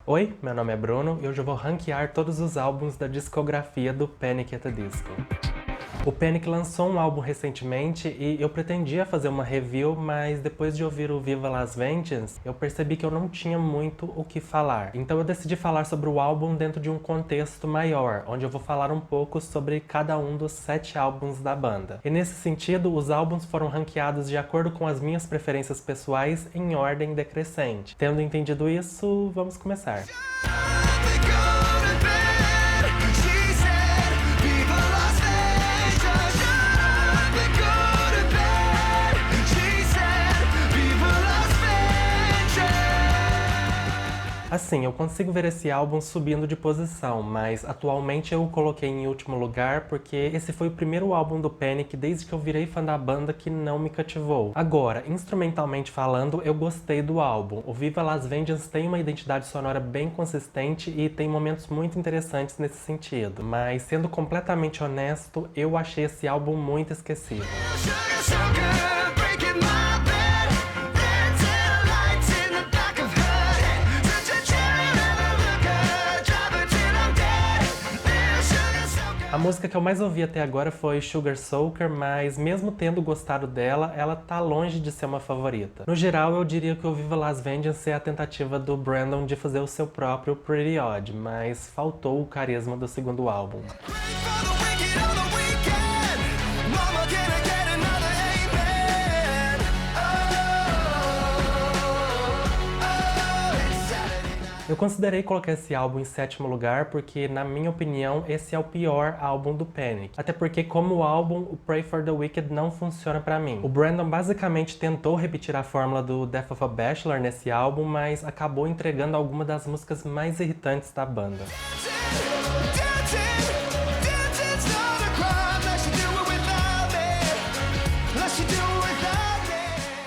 Oi, meu nome é Bruno e hoje eu vou ranquear todos os álbuns da discografia do Panic! At the Disco. O Panic! Lançou um álbum recentemente e eu pretendia fazer uma review, mas depois de ouvir o Viva Las Vengeance, eu percebi que eu não tinha muito o que falar. Então eu decidi falar sobre o álbum dentro de um contexto maior, onde eu vou falar um pouco sobre cada um dos 7 álbuns da banda. E nesse sentido, os álbuns foram ranqueados de acordo com as minhas preferências pessoais em ordem decrescente. Tendo entendido isso, vamos começar. Assim, eu consigo ver esse álbum subindo de posição, mas atualmente eu o coloquei em último lugar porque esse foi o primeiro álbum do Panic! Desde que eu virei fã da banda que não me cativou. Agora, instrumentalmente falando, eu gostei do álbum. O Viva Las Vengeance tem uma identidade sonora bem consistente e tem momentos muito interessantes nesse sentido, mas sendo completamente honesto, eu achei esse álbum muito esquecível. A música que eu mais ouvi até agora foi Sugar Soaker, mas mesmo tendo gostado dela, ela tá longe de ser uma favorita. No geral, eu diria que o Viva Las Vengeance é a tentativa do Brandon de fazer o seu próprio Pretty Odd, mas faltou o carisma do segundo álbum. Eu considerei colocar esse álbum em 7º lugar porque, na minha opinião, esse é o pior álbum do Panic! Até porque, como álbum, o Pray for the Wicked não funciona pra mim. O Brandon basicamente tentou repetir a fórmula do Death of a Bachelor nesse álbum, mas acabou entregando algumas das músicas mais irritantes da banda.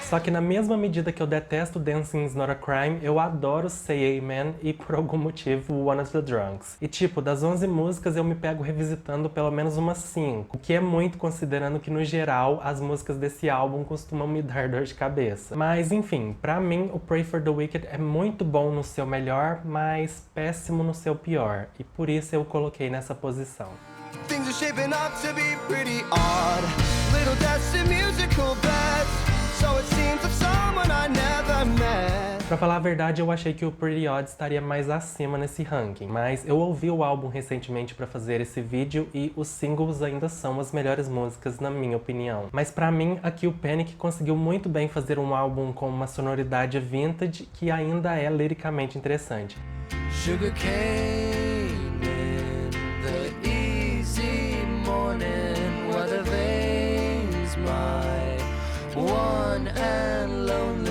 Só que na mesma medida que eu detesto Dancing's Not a Crime, eu adoro Say Amen e, por algum motivo, One of the Drunks. E tipo, das 11 músicas eu me pego revisitando pelo menos umas 5, o que é muito considerando que, no geral, as músicas desse álbum costumam me dar dor de cabeça. Mas enfim, pra mim, o Pray for the Wicked é muito bom no seu melhor, mas péssimo no seu pior. E por isso eu o coloquei nessa posição. Things are shaping up to be pretty odd. Little deaths in musical beds. Pra falar a verdade, eu achei que o Pretty Odd estaria mais acima nesse ranking, mas eu ouvi o álbum recentemente pra fazer esse vídeo e os singles ainda são as melhores músicas, na minha opinião. Mas pra mim, aqui o Panic! Conseguiu muito bem fazer um álbum com uma sonoridade vintage que ainda é liricamente interessante. Sugar cane in the easy morning, where the veins one and lonely.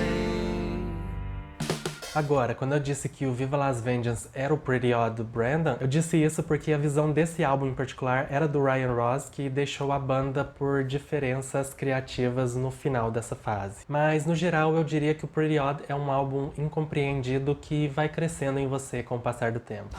Agora, quando eu disse que o Viva Las Vengeance era o Pretty Odd do Brandon, eu disse isso porque a visão desse álbum em particular era do Ryan Ross, que deixou a banda por diferenças criativas no final dessa fase. Mas, no geral, eu diria que o Pretty Odd é um álbum incompreendido que vai crescendo em você com o passar do tempo.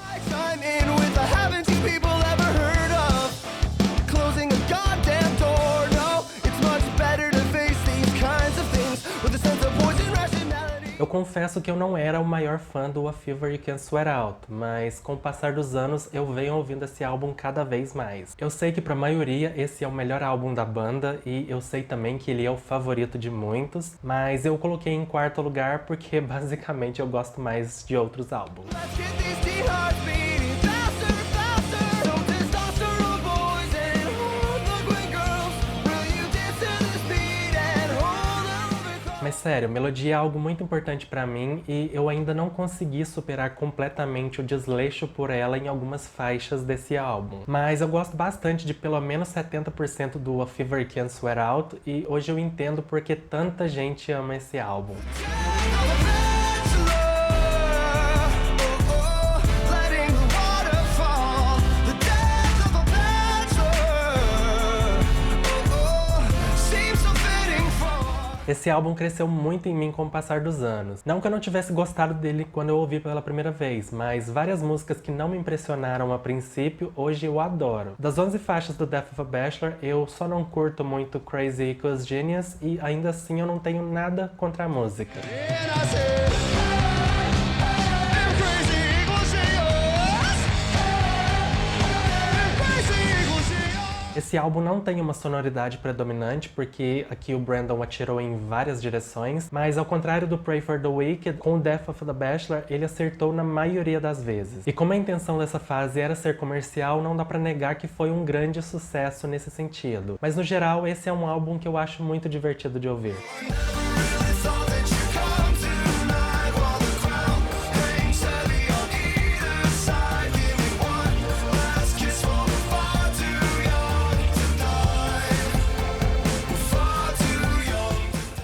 Eu confesso que eu não era o maior fã do A Fever You Can't Sweat Out, mas com o passar dos anos eu venho ouvindo esse álbum cada vez mais. Eu sei que pra maioria esse é o melhor álbum da banda e eu sei também que ele é o favorito de muitos, mas eu coloquei em 4º lugar porque basicamente eu gosto mais de outros álbuns. Mas sério, melodia é algo muito importante pra mim e eu ainda não consegui superar completamente o desleixo por ela em algumas faixas desse álbum. Mas eu gosto bastante de pelo menos 70% do A Fever You Can't Sweat Out e hoje eu entendo porque tanta gente ama esse álbum. Esse álbum cresceu muito em mim com o passar dos anos. Não que eu não tivesse gostado dele quando eu ouvi pela primeira vez, mas várias músicas que não me impressionaram a princípio, hoje eu adoro. Das 11 faixas do Death of a Bachelor, eu só não curto muito Crazy Equals Genius e ainda assim eu não tenho nada contra a música. Esse álbum não tem uma sonoridade predominante, porque aqui o Brandon atirou em várias direções, mas ao contrário do Pray for the Wicked, com o Death of the Bachelor, ele acertou na maioria das vezes. E como a intenção dessa fase era ser comercial, não dá pra negar que foi um grande sucesso nesse sentido. Mas no geral, esse é um álbum que eu acho muito divertido de ouvir.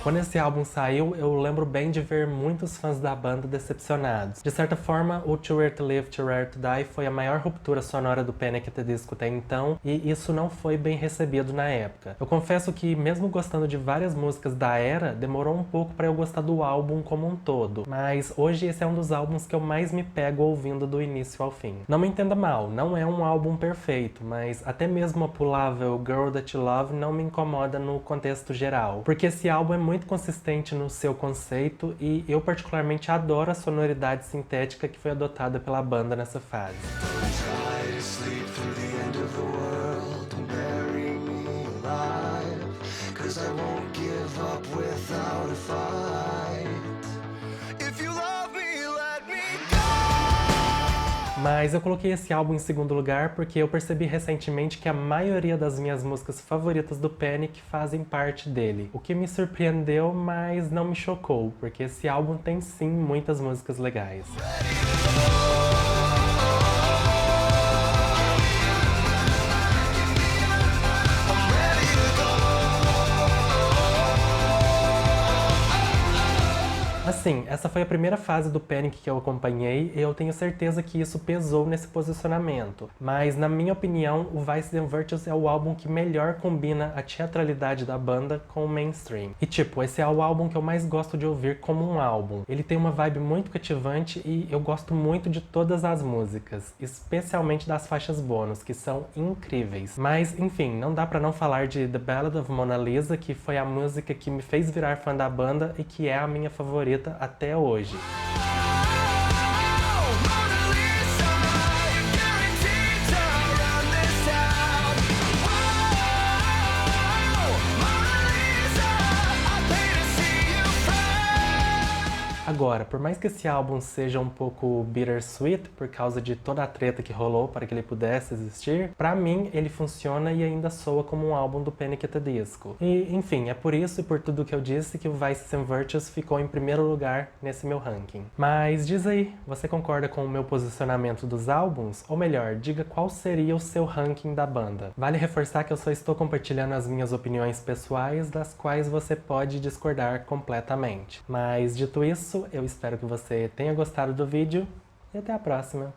Quando esse álbum saiu, eu lembro bem de ver muitos fãs da banda decepcionados. De certa forma, o Too Rare to Live, Too Rare to Die foi a maior ruptura sonora do Panic! At the Disco até então, e isso não foi bem recebido na época. Eu confesso que, mesmo gostando de várias músicas da era, demorou um pouco pra eu gostar do álbum como um todo, mas hoje esse é um dos álbuns que eu mais me pego ouvindo do início ao fim. Não me entenda mal, não é um álbum perfeito, mas até mesmo a pulável Girl That You Love não me incomoda no contexto geral, porque esse álbum é muito consistente no seu conceito e eu particularmente adoro a sonoridade sintética que foi adotada pela banda nessa fase. Mas eu coloquei esse álbum em segundo lugar porque eu percebi recentemente que a maioria das minhas músicas favoritas do Panic! Fazem parte dele. O que me surpreendeu, mas não me chocou, porque esse álbum tem sim muitas músicas legais. Assim, essa foi a primeira fase do Panic! Que eu acompanhei e eu tenho certeza que isso pesou nesse posicionamento. Mas, na minha opinião, o Vices and Virtues é o álbum que melhor combina a teatralidade da banda com o mainstream. E tipo, esse é o álbum que eu mais gosto de ouvir como um álbum. Ele tem uma vibe muito cativante e eu gosto muito de todas as músicas, especialmente das faixas bônus, que são incríveis. Mas, enfim, não dá pra não falar de The Ballad of Mona Lisa, que foi a música que me fez virar fã da banda e que é a minha favorita até hoje. Agora, por mais que esse álbum seja um pouco bittersweet por causa de toda a treta que rolou para que ele pudesse existir, pra mim ele funciona e ainda soa como um álbum do Panic! At the Disco. E, enfim, é por isso e por tudo que eu disse que o Vices and Virtues ficou em primeiro lugar nesse meu ranking. Mas diz aí, você concorda com o meu posicionamento dos álbuns? Ou melhor, diga qual seria o seu ranking da banda. Vale reforçar que eu só estou compartilhando as minhas opiniões pessoais, das quais você pode discordar completamente. Mas dito isso, eu espero que você tenha gostado do vídeo e até a próxima.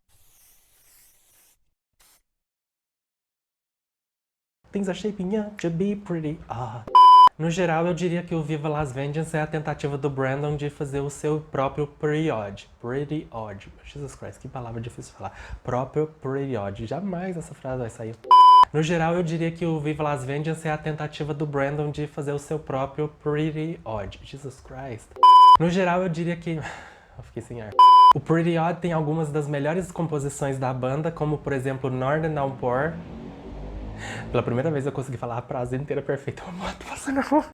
Things are shaping up to be pretty odd. No geral, eu diria que o Viva Las Vengeance é a tentativa do Brandon de fazer o seu próprio Pretty Odd. Pretty Odd. Jesus Christ, que palavra difícil de falar. Próprio Pretty Odd. Jamais essa frase vai sair. No geral, eu diria que o Viva Las Vengeance é a tentativa do Brandon de fazer o seu próprio Pretty Odd. Jesus Christ. No geral, eu diria que... eu fiquei sem ar. O Pretty Odd tem algumas das melhores composições da banda, como, por exemplo, Northern Downpour. Pela primeira vez eu consegui falar a frase inteira perfeita. Uma moto passando na rua.